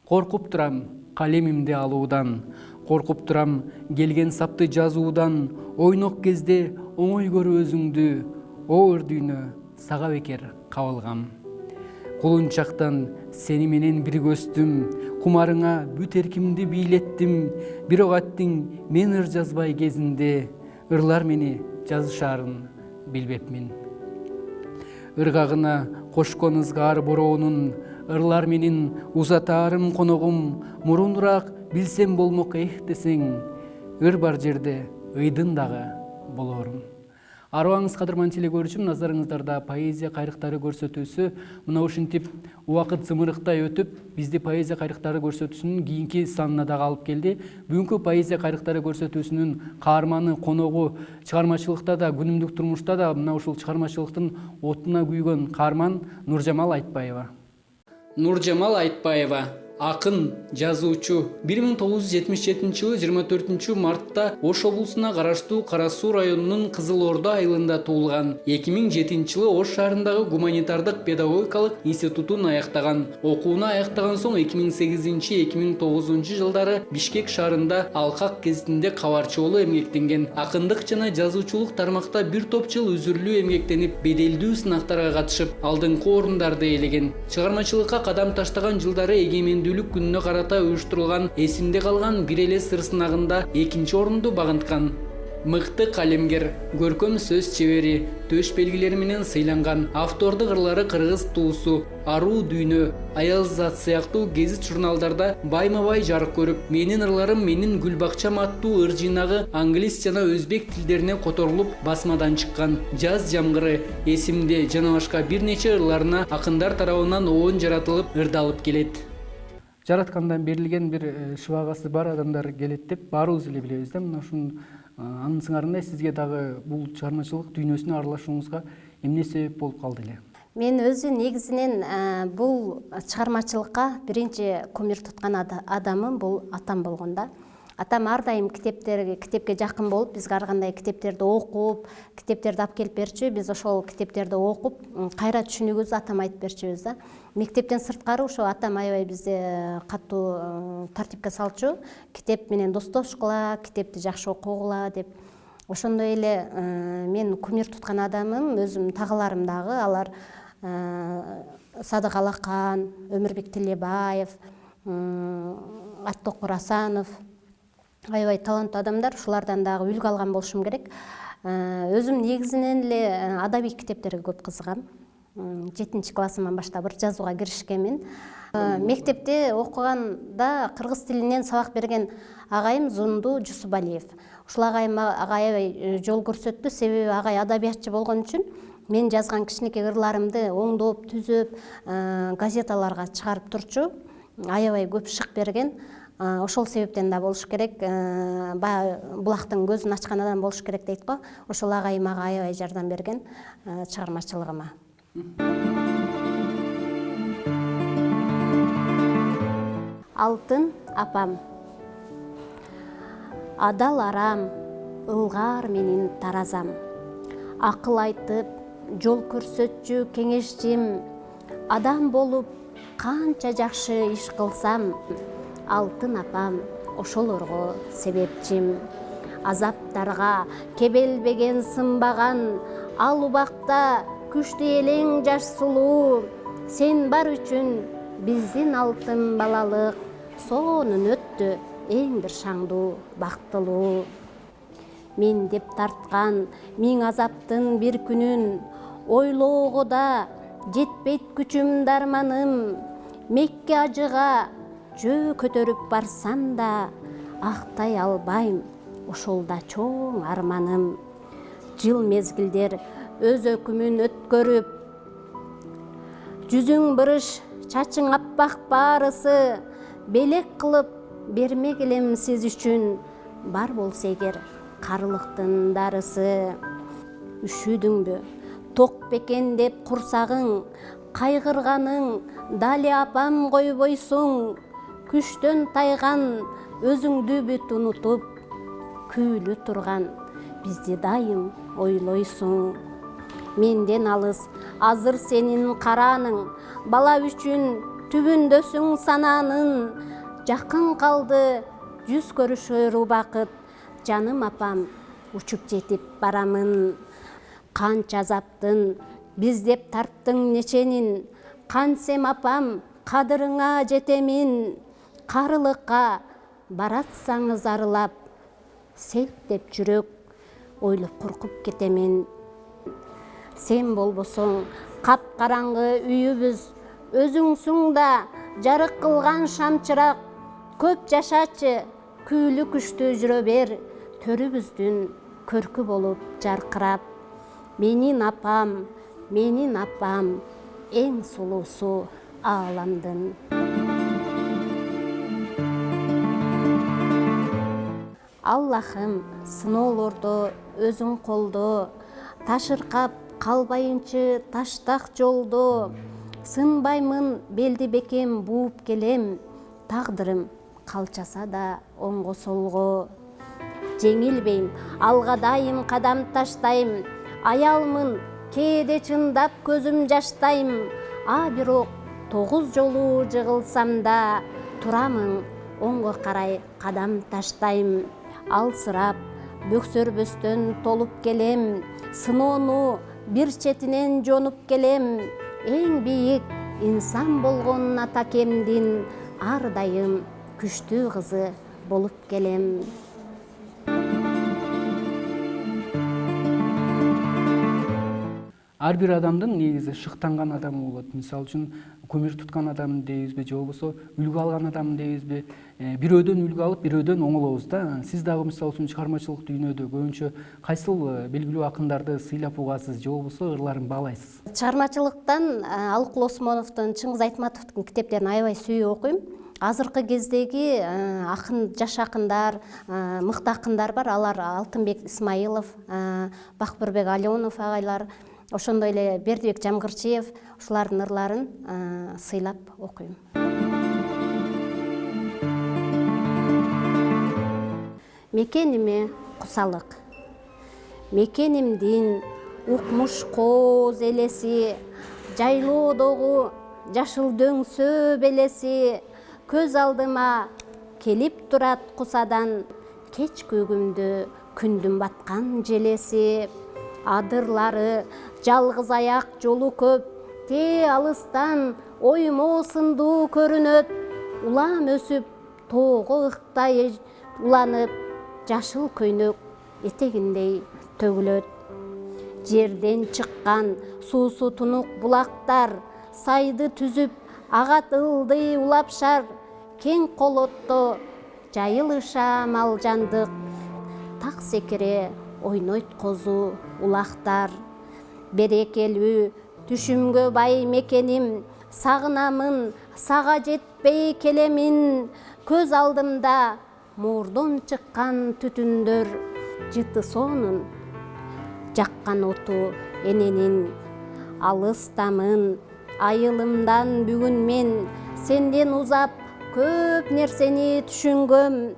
Коркуп турам калемимди алуудан, коркуп турам келген сапты жазуудан, ойнок кезде оңой көрүп өзүңдү, оор дүйнө сага бекер кабылгам. Кулунчактан сени менен бирге өстүм, кумарыңа бүт эркимди бийлеттим, бирок аттиң мен ыр жазбай кезинде, ырлар мени жазышаарын билбепмин. Ыргагына кошкон ызгаар бороонун, ырлар менин узатаарым коногум, мурунураак билсем болмок десең, ыр бар жерде ыйдын дагы болорум. Арыбаңыз кадырман телекөрүүчүм, назарыңыздарда поэзия кайрыктары көрсөтүүсү. Мына ушинтип убакыт зымырыктай өтүп, бизди поэзия кайрыктары көрсөтүүсүнүн кийинки санына дагы алып келди. Бүгүнкү поэзия кайрыктары көрсөтүүсүнүн каарманы, коногу, чыгармачылыкта да, күнүмдүк турмушта да мына ушул чыгармачылыктын отуна күйгөн каарман Нуржамал Айтбаева. Нуржамал Айтбаева акын, жазуучу. 1977 жылы 24 мартта Ош облусуна караштуу Кара Суу районунун Кызыл Ордо айылында туулган. 2007 жылы Ош шаарындагы гуманитардык педагогикалык институтун аяктаган. Окууну аяктаган соң 2008-2009 жылдары Бишкек шаарында Алкак гезитинде кабарчы болуп эмгектенген. Акындык жана жазуучулук тармакта бир топ жыл үзүрлүү эмгектенип, беделдүү сынактарга катышып, алдыңкы орундарды ээлеген. Чыгармачылыкка кадам таштаган жылдары эгемендүүлүк күнүнө карата уюштурулган эсимде калган бир эле сыр сынагында 2-нчи орунду багынткан. Мыкты калемгер, көркөм сөз чебери, төш белгилери менен сыйланган. Автордук ырлары кыргыз туусу, Аруу дүйнө, Аялзат сыяктуу гезит журналдарда байма-бай жарык көрүп, Менин ырларым менин гүлбакчам аттуу ыр жыйнагы англис жана өзбек тилдерине которулуп басмадан чыккан. Жаз жамгыры, эсимде жана башка бир нече ырларына акындар тарабынан оон жаратылып, ырдалып келет. Жараткандан берилген бир шыбагасы бар адамдар келет деп баарыбыз эле билебиз да. Мына ушунун анын сыңарындай сизге дагы бул чыгармачылык дүйнөсүнө аралашууңузга эмне себеп болуп калды эле? Мен өзү негизинен бул чыгармачылыкка биринчи кумир туткан адамым бул атам болгон да. Атам ар дайым китепке жакын болуп, бизге ар кандай китептерди окуп, китептерди алып келип берчү. Биз ошол китептерди окуп, кайра түшүнүүбүздү атам айтып берчүбүз да. Мектептен сырткары ошо атам аябай бизди катуу тартипке салчу. Китеп менен достошкула, китепти жакшы окугула деп. Ошондой эле мен кумир туткан адамым, өзүм тагыларым дагы, алар Садык Алакан, Өмүрбек Тилебаев, Аттокур Асанов, аябай таланттуу адамдар, ушулардан дагы үлгү алган болушум керек. Өзүм негизинен эле адабий китептерге көп кызыгам. 7-нчи классыман баштап ыр жазууга киришкенмин. Мектепте окуганда кыргыз тилинен сабак берген агайым Зунду Жусубалиев. Ушул агайым ага аябай жол көрсөттү, себеби агай адабиятчы болгон үчүн мен жазган кичинекей ырларымды оңдоп, түзөп, газеталарга чыгарып турчу. Аябай көп шык берген. Ошол себептен да болуш керек, булактын көзүн ачкан адам болуш керек дейт го. Ошол агайым ага аябай жардам берген чыгармачылыгыма. Алтын апам. Адал арам, ылгар менин таразам. Акыл айтып, жол көрсөтчү кеңешчим. Адам болуп, канча жакшы иш кылсам, алтын апам ошолорго себепчим. Азаптарга кебелбеген сынбаган, ал убакта күчтүү элең жаш сулуу. Сен бар үчүн биздин алтын балалык, сонун өттү эң бир шаңдуу бактылуу. Мен деп тарткан миң азаптын бир күнүн, ойлоого да жетпейт күчүм дарманым. Мекке ажыга жөө көтөрүп барсам да, актай албайм ошол да чоң арманым. Жыл мезгилдер өз өкүмүн өткөрүп, жүзүң бырыш, чачың аппак баарысы, белек кылып бермек элем сиз үчүн, бар болсо эгер карылыктын дарысы. Үшүдүңбү, ток бекен деп курсагың, кайгырганың дали апам койбойсуң. Күчтөн тайган өзүңдү бүт унутуп, күүлү турган бизди дайым ойлойсуң. Менден алыс азыр сенин карааның, бала үчүн түбүндөсүң санаанын, жакын калды жүз көрүшөр убакыт. Жаным апам, учуп жетип барамын. Канча азаптын биздеп тарттың неченин, кантсем апам кадырыңа жетемин. Карылыкка баратсаңыз арылап, селттеп жүрөк ойлоп коркуп кетемин. Сен болбосоң капкараңгы үйүбүз, өзүңсүң да жарык кылган шамчырак. Көп жашачы, күйлүү күчтүү жүрө бер, төрүбүздүн көркү болуп жаркырап. Менин апам, эң сулуусу ааламдын. Аллахым, сыноолордо өзүң колдо, ташыркап калбайынчы таштак жолдо. Сынбаймын, белди бекем бууп келем, тагдырым калчаса да оңго солго. Жеңилбейм, алга дайым кадам таштайм, аялмын, кээде чындап көзүм жаштайм. А бирок 9 жолу жыгылсам да, турамын, оңго карай кадам таштайм. Алсырап, бөксөрбөстөн толуп келем, сыноону бир четинен жонуп келем. Эң бийик инсан болгон атакемдин, ар дайым күчтүү кызы болуп келем. Ар бир адамдын негизи шыктанган адамы болот. Мисалы үчүн көмүр туткан адам дейбизби, же болбосо үлгү алган адам дейбизби? Бирөөдөн үлгү алып, бирөөдөн оңолобуз да. Сиз дагы мисалы үчүн чыгармачылык дүйнөдө көбүнчө кайсыл белгилүү акындарды сыйлап угасыз, же болбосо ырларын баалайсыз? Чыгармачылыктан Алыкул Осмоновдун, Чыңгыз Айтматовдун китептерин аябай сүйүп окуйм. Азыркы кездеги жаш акындар, мыкты акындар бар. Алар Алтынбек Исмаилов, Бакбырбек Алёнов агайлар, ошондой эле Бердибек Жамгырчиев, ушулардын ырларын сыйлап окуйм. Мекениме кусалык, мекенимдин укмуш кооз элеси, жайлоодогу жашыл дөңсөө белеси, көз алдыма келип турат кусадан, кеч көгүмдө күндүн баткан желеси. Адырлары жалгыз аяк жолу көп, те алыстан оймо сындуу көрүнөт. Улам өсүп, тоого ыктай уланып, жашыл көйнөк этегиндей төгүлөт. Жерден чыккан суусу тунук булактар, сайды түзүп, агат ылдый улапшар. Кең колотто жайылыша малжандык, так секире ойнойт козу улактар. Берекелүү түшүмгө бай мекеним, сагынамын, сага жетпей келемин. Көз алдымда муурдон чыккан түтүндөр, жытысоонун жаккан оту эненин. Алыстамын айылымдан бүгүн мен, сенден узап көп нерсени түшүнгөм.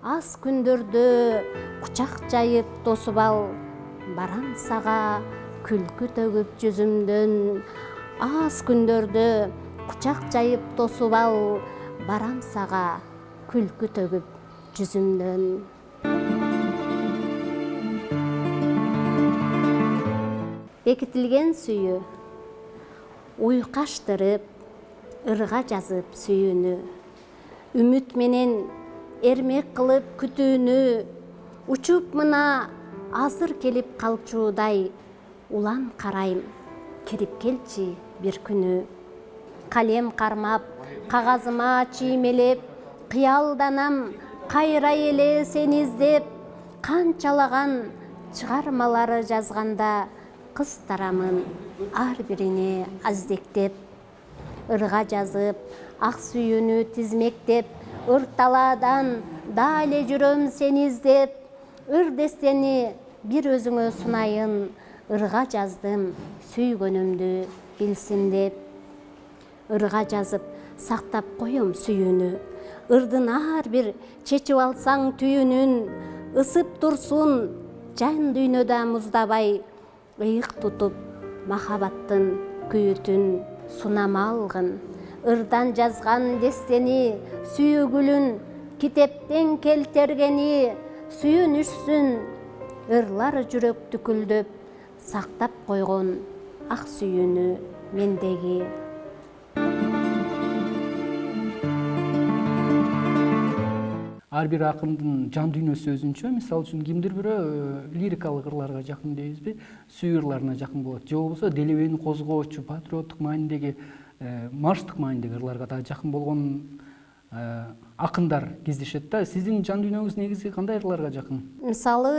Аз күндөрдө кучак жайып тосуп ал, барам сага күлкү төгүп жүзүмдөн. Аз күндөрдө кучак жайып тосуп ал, барам сага күлкү төгүп жүзүмдөн. Бекитилген сүйүү, уйкаштырып, ырга жазып сүйүүнү, үмүт менен эрмек кылып күтүүнү. Учуп мына азыр келип калчудай, улам карайм, кирип келчи бир күнү. Калем кармап, кагазыма чиймелеп, кыялданам кайра эле сени издеп. Канчалаган чыгармалары жазганда, кыстарамын ар бирине аздектеп. Ырга жазып, ак сүйүүнү тизмектеп, ыр талаадан да эле жүрөм сени издеп. Ыр дестени бир өзүңө сунайын, ырга жаздым сүйгөнүмдү билсин деп. Ырга жазып сактап коем сүйүүнү, ырдын ар бир чечип алсаң түйүнүн. Ысып турсун жан дүйнөдө муздабай, ыйык тутуп махабаттын күйүтүн. Сунама алгын ырдан жазган дестени, сүйгүлүн китептен келтергени, сүйүнүшсүн ырлар жүрөк түкүлдөп, сактап койгон ак сүйүүнү мендеги. Ар бир акындын жан дүйнөсү өзүнчө. Мисалы үчүн кимдир бирөө лирикалык ырларга жакын дейбизби, сүйүү ырларына жакын болот. Же болбосо делебени козгоочу, патриоттук маанидеги, марштык маанидеги ырларга да жакын болгон акындар кездешет да. Сиздин жан дүйнөңүз негизи кандай ырларга жакын? Мисалы,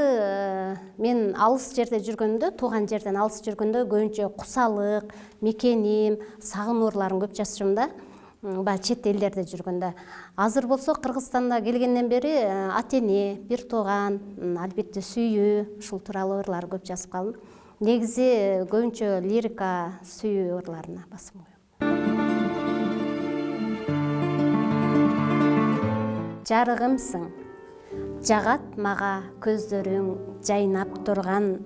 мен алыс жерде жүргөндө, тууган жерден алыс жүргөндө көбүнчө кусалык, мекеним, сагынуу ырларын көп жазышым да. Баягы чет элдерде жүргөндө. Азыр болсо Кыргызстанда келгенден бери ата-эне, бир тууган, албетте сүйүү, ушул тууралуу ырлар көп жазып калдым. Негизи көбүнчө лирика, сүйүү ырларына басым коём. Жарыгымсың, жагат мага көздөрүң жайнап турган,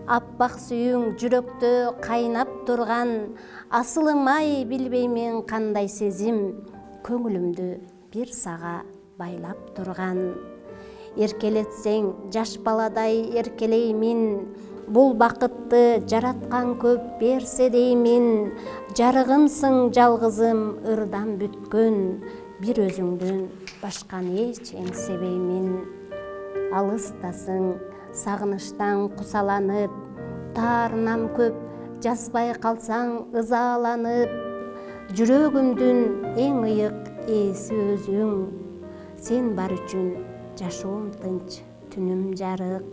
аппак сүйүүң жүрөктө кайнап турган, асылыңмай билбеймин кандай сезим, көңүлүмдү бир сага байлап турган. Эркелетсең жаш баладай эркелеймин, бул бакытты жараткан көп берсе деймин, жарыгымсың жалгызым ырдан бүткөн, бир өзүңдөн башканы эч эңсебеймин. Алыстасың сагынычтан кусаланып, таарынам көп жазбай калсаң ызаланып, жүрөгүмдүн эң ыйык ээси өзүң, сен бар үчүн жашоом тынч, түнүм жарык.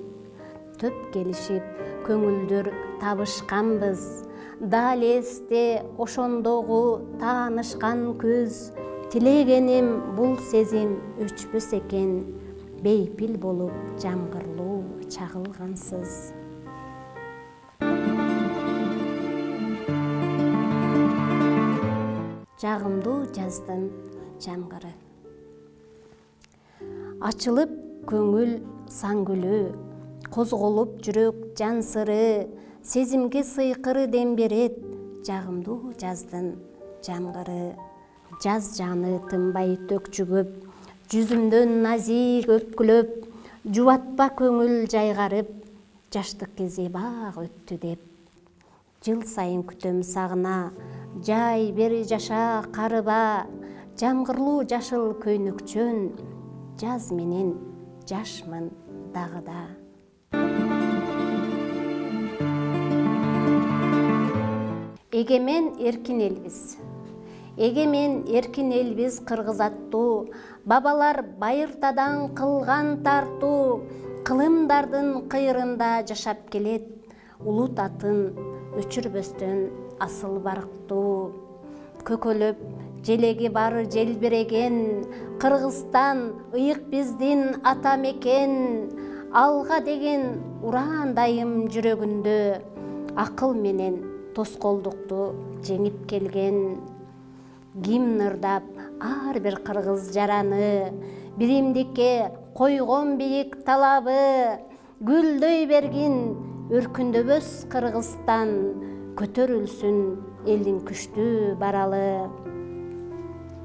Төп келишип көңүлдөр табышканбыз, дал эсте ошондогу таанышкан күз, тилегеним бул сезим өчпөс экен, бейпил болуп жамгырлуу чагылгансыз. Жагымдуу жаздын жамгыры. Ачылып көңүл саңгүлү, козголуп жүрөк жан сыры, сезимге сыйкыры дем берет жагымдуу жаздын жамгыры. Жаз жаны тынбай төкчүгөп, жүзүмдөн назик өпкүлөп, жубатпа көңүл жайгарып, жаштык кези бак өттү деп. Жыл сайын күтөм сагына, жай бери жаша карыба, жамгырлуу жашыл көйнөкчөн, жаз менен жашмын дагы да. Эгемен эркин элбиз. Эгемен эркин элбиз кыргыз аттуу, бабалар байыртадан кылган тартуу, кылымдардын кыйрында жашап келет, улут атын өчүрбөстөн асыл барктуу. Көкөлөп желеги бар желбиреген, Кыргызстан ыйык биздин ата мекен, алга деген ураандайым жүрөгүндө, акыл менен тоскоолдукту жеңип келген. Гимн ырдап ар бир кыргыз жараны, биримдикке койгон бийик талабы, гүлдөй бергин өркүндөбөс Кыргызстан, көтөрүлсүн элдин күчтүү баралы.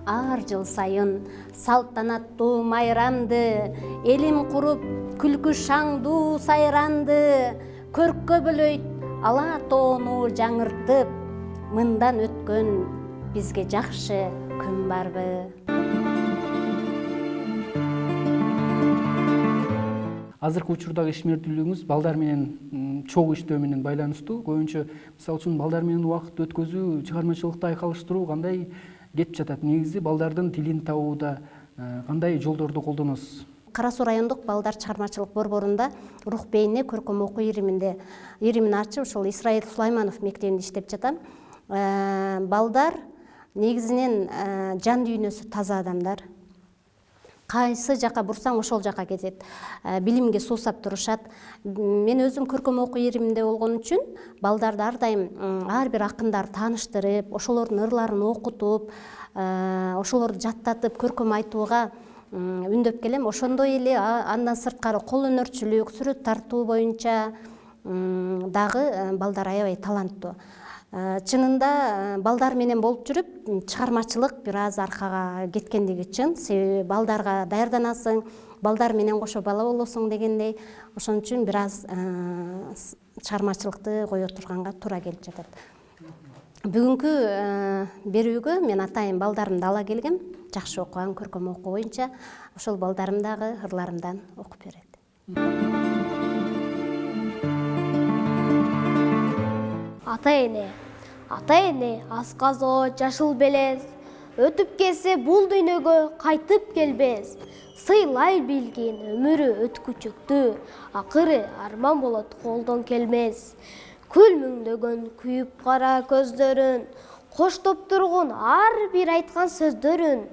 Ар жыл сайын салтанаттуу майрамды, элим куруп күлкү шаңдуу сайранды, көрккө бөлөйт ала тоону жаңыртып, мындан өткөн бизге жакшы күн барбы. Азыркы учурдагы ишмердүүлүгүңүз балдар менен чогуу иштөө менен байланыштуу. Көбүнчө мисалы үчүн балдар менен убакыт өткөзүү, чыгармачылыкты айкалыштыруу кандай кетип жатат? Негизи балдардын тилин табууда кандай жолдорду колдоносуз? Кара Суу райондук балдар чыгармачылык борборунда рух бейне көркөм окуу иримин ачып, ошол Исраил Сулайманов мектебинде иштеп жатам. Балдар негизинен жан дүйнөсү таза адамдар. Кайсы жака бурсаң ошол жака кетет. Билимге суусап турушат. Мен өзүм көркөм окуу ириминде болгон үчүн балдарды ар дайым ар бир акындар тааныштырып, ошолордун ырларын окутуп, ошолорду жаттатып көркөм айтууга үндөп келем. Ошондой эле андан сырткары кол өнөрчүлүк, сүрөт тартуу боюнча дагы балдар аябай таланттуу. Чынында балдар менен болуп жүрүп чыгармачылык бир аз аркага кеткендиги чын. Себеби балдарга даярданасың, балдар менен кошо бала болосуң дегендей. Ошон үчүн бир аз чыгармачылыкты кое турганга туура келип жатат. Бүгүнкү берүүгө мен атайын балдарымды ала келгем. Жакшы окуган көркөм окуу боюнча ошол балдарым дагы ырларымдан окуп берет. Ата эне асказоо жашыл белес, өтүп келсе бул дүйнөгө кайтып келбес. Сыйлай билген өмүрү өткүчүктү, акыры арман болот колдон келмес. Күлмүңдөгөн күйүп кара көздөрүн, коштоп тургун ар бир айткан сөздөрүн.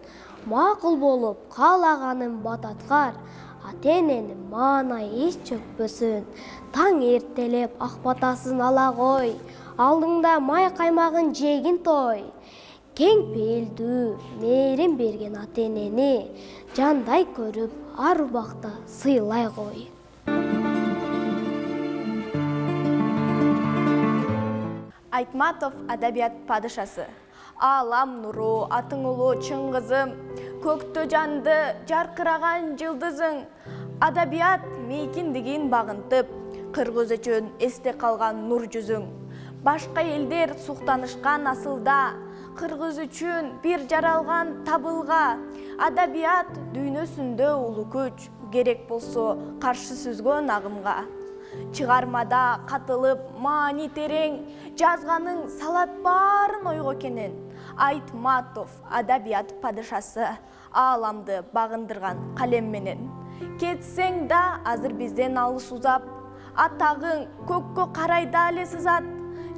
Макул болуп каалаганын бататкар, ата эненин маанай эч чөкпөсүн. Таң эртелеп ак батасын ала кой, алдыңда май каймагын жегин той. Кең пейилдүү мээрим берген ата энени жандай көрүп ар убакта сыйлай кой. Айтматов адабият падышасы. Алам нуру, атың улуу Чыңгызым, көктө жанды жаркыраган жылдызың. Адабият мейкиндигин багынтып, кыргыз үчүн эсте калган нур жүзүң. Башка элдер суктанышкан асылда, кыргыз үчүн бир жаралган табылга. Адабият дүйнөсүндө улуу күч, керек болсо каршы сүзгөн агымга. Чыгармада катылып маани терең, жазганын салат баарын ойго кенен. Айтматов адабият падышасы, ааламды багындырган калем менен. Кетсең да азыр бизден алыс узап, атагың көккө карай дале сызат.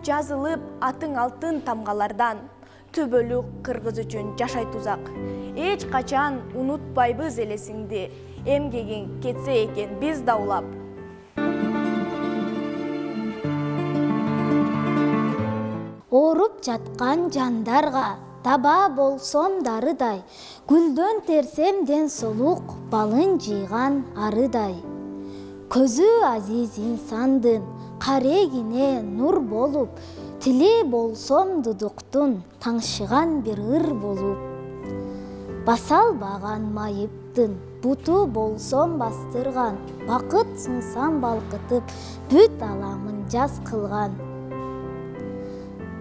Жазылып атың алтын тамгалардан, түбөлүк кыргыз үчүн жашайт узак. Эч качан унутпайбыз элесиңди, эмгегиң кетсе экен биз да улап. Ооруп жаткан жандарга таба болсом дарыдай, гүлдөн терсем ден соолук балын жыйган арыдай. Көзү азиз инсандын карегине нур болуп, тили болсом дудуктун таңшыган бир ыр болуп. Басалбаган майыптын буту болсом бастырган, бакыт сунсам балкытып, бүт аламын жаз кылган.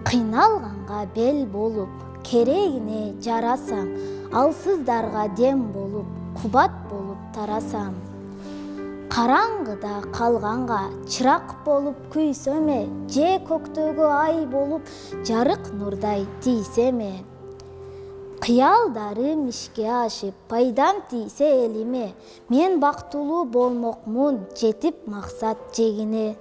Кыйналганга бел болуп, керегине жарасам, алсыздарга дем болуп, кубат болуп тарасам. Караңгыда калганга чырак болуп күйсөме, же көктөгө ай болуп жарык нурдай тийсеме. Кыялдарым ишке ашып, пайдам тийсе элиме, мен бактылуу болмокмун жетип максат жегине.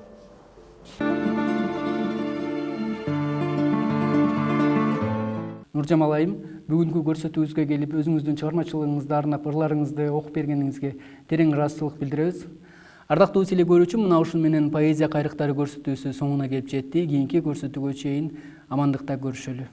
Нуржамал айым, бүгүнкү көрсөтүүбүзгө келип өзүңүздүн чыгармачылыгыңызды арнап ырларыңызды окуп бергениңизге терең ыраазычылык билдиребиз. Ардактуу телекөрүүчү, мына ушун менен поэзия кайрыктары көрсөтүүсү соңуна келип жетти. Кийинки көрсөтүүгө чейин амандыкта көрүшөлү.